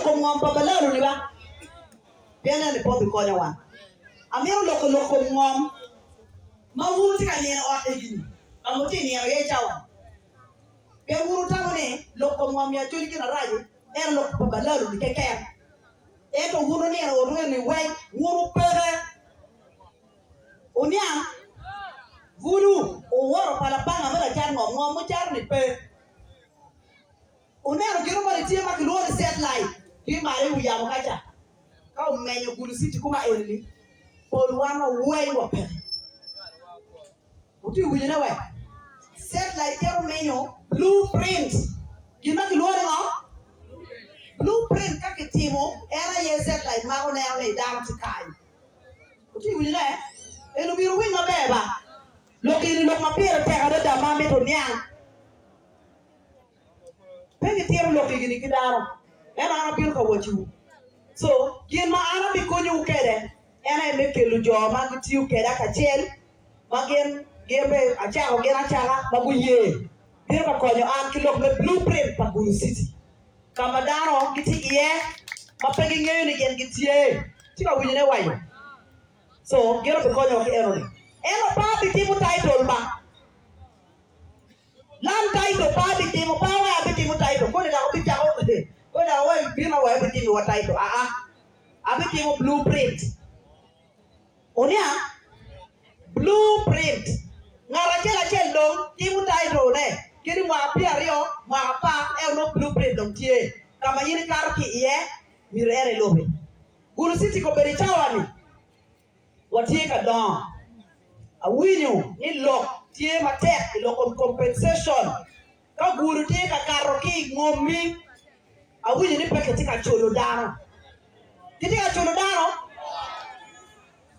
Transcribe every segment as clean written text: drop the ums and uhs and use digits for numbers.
loko ngom babalalo ni ba piana ni popi konya wan amiro loko ngom mawuti ka ni o egini amuti ni ye chawa pe wuru tamone loko ngom ya chuli kina raji en loko babalalo ni keke eto wuru ni o ni we wuru pere unia wuru o woro pala panga mala chan ngom mo char ni pe unero giro mari tie ma kilo satellite ki mari u yamo kacha ka menyo gulu city kuma elni pol wano wey wo pe uti wujina we satellite kero menyo blueprint gima kilo ngo blueprint ka kitimo era ye satellite ma ko ne ole dam tikai uti wujina elu biro win mabeba lokini lok mapira te ada da mame to nyang pengi tiero loki gini kidaro ena ana pil ka wachu so gin ma ana bi konyu kede ena eme kelu joma gitiu keda ka chel magen gembe achao gena chala maguye biro ka konyo an kilok me blueprint pa Gulu City kama daro giti iye mapengi ngeyo ni gen gitie tika wujine wayo so gero be konyo ke eroni eno pa bi timu title ba Lam title pa bi timu pa wa bi timu title ko da ko bi tawo ko da wa bi na wa bi timu wa title abi timu blueprint onia blueprint ngara chela dong timu title ne kiri mwa pi ario mwa pa no blueprint dong tie kama yini kar ki iye mirere lobe Gulu City ko beri chawani watie ka don awinyo ni lok tie matek local compensation ka guru tie ka karo ki ngomi awinyo ni peke ka cholo dano kiti ka cholo dano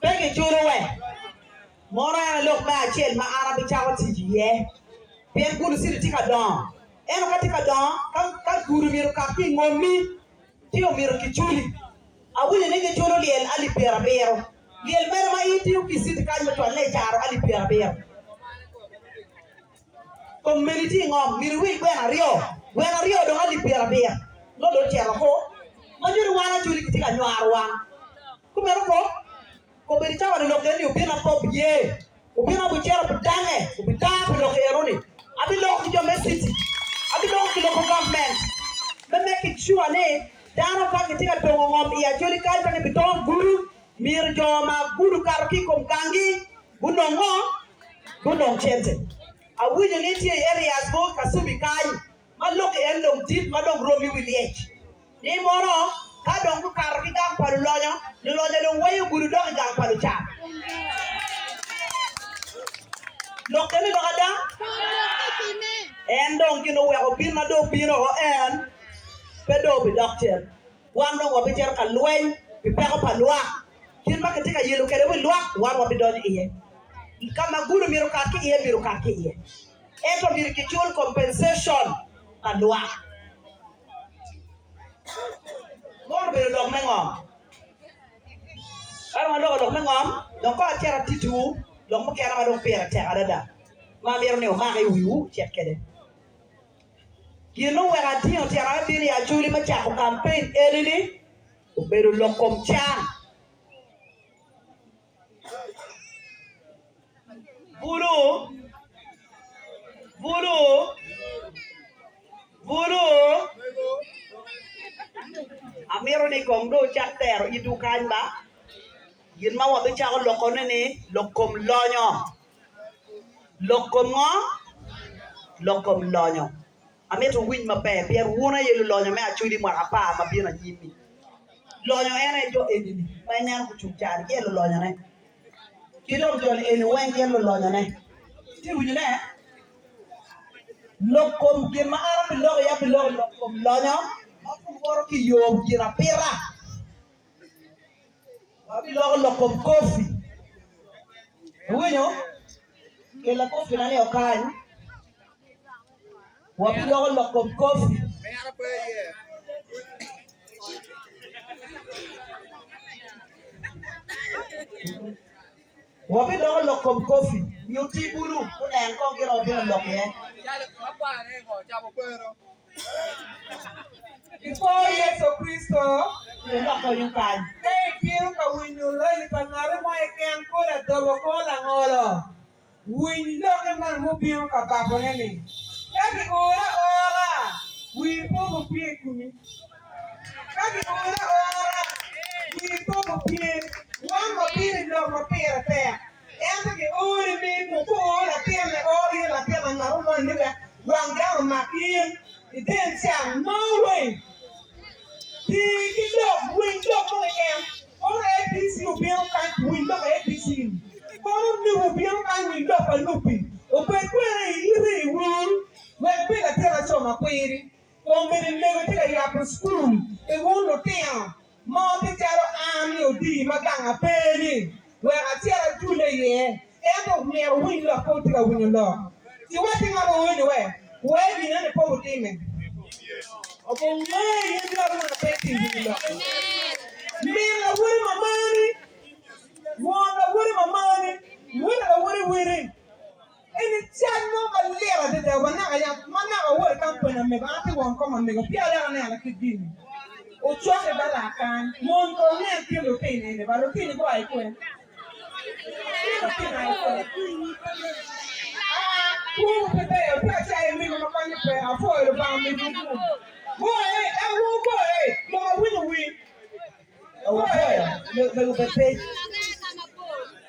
peke cholo we mora lok ba chel ma arabi chawati ye pen Gulu City ka don eno katika don ka guru miro ka ki ngomi tio miro ki chuli awinyo ni cholo liel ali pera bero liel mera ma itiu kisiti kanyo to le jaro ali pera bero community ngom mirwi gwena rio do ali pera bero no do tiara ko majuri wana chuli kitika nyaro wan kumero ko beri tawa do lokeni ubina pop ye ubina buchera budange ubita bu lokeroni abi lok jo city abi lok local government be make it sure ne dano ka kitika to ngom ya chuli ka ta biton guru mir joma guru karki kom kangi gunong chente awinyo ni tie areas go kasubi kai malok endong dit madong romi village ni moro ka dong karki gang palu lonyo ni lonyo dong wayo guru dong gang palu cha lokeni do ada endong kino wego pina do pino o en pedo bi doctor wando wa bi ter ka lwen bi pego palwa kin ma katika yelo kede we lwa warwa bidoni iye kama guru miro kaki iye eto mir kichul compensation adwa mor be dog mengom arma dog mengom donc ko tiara titu donc mo kera ma dong pera te adada ma mir ne o ma ga wiwu chet kede kino wera tio tiara biri ya chuli ma cha ko campaign elini o beru lokom chan Buru amiro ni kongdo chaktero idukan ba yin ma wabi chako lokone ni lokom lonyo ameto winy maber pier wuna yelo lonyo me achudi mwakapa mabina jimi lonyo ene jo edini maenyan kuchukchari yelo lonyo ne kilo jol eni wen yelo lonyo ne ti wujine lokom gima arabi logo ya bilo lokom lonyo mafungoro ki yom gira pira wabi logo lokom kofi winyo kela kofi nani okany wabi logo lokom kofi wabi logo lokom kofi yuti buru kuna yanko gira wabi lokom Before Yesu Kristo Kristo Ndo ko yung kan. kay piero ka winyo lai panare mo eken ko la dobo ko la ngolo winyo ke man mo piero ka papo neni kaki ora wi po mo pie kumi kaki ora wi po mo pie wan mo pie no mo pie pe ente ke ori mi mo ko la pie me ori la pie na ngaro mo ni be wan ga ma pie iden sia no way the window for him. All APC will be on kind window for APC. All new will be on kind window for Lupi. Open query, you will. When we are telling us on a query, on the negative yapper school, it won't down. Monte Carlo Army or D, Maganga Penny. Where I tell a Julie, ever me a window for the window. You want to go anywhere? Where you know the poor demon? Opo ngai ndio wanapeti ndio. Mimi wuri mamani. Wanda wuri mamani. Wuri wuri. Eni chano malera de wana aya mana awori kampana me ba ti won koma me go pia ya na ala kidini. O choke bala kan mon ko ne ti lo pe ne ba lo ti ko ai ko. Who prepare pia cha mi mo kan pe afo lo ba mi du. Boy, no win. Lo pepe.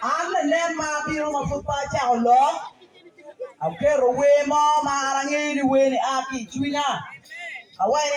Ana le ma bi no fupa cha lo. Au ke ro we mo ma rangi ni we ni aki chuina. Awai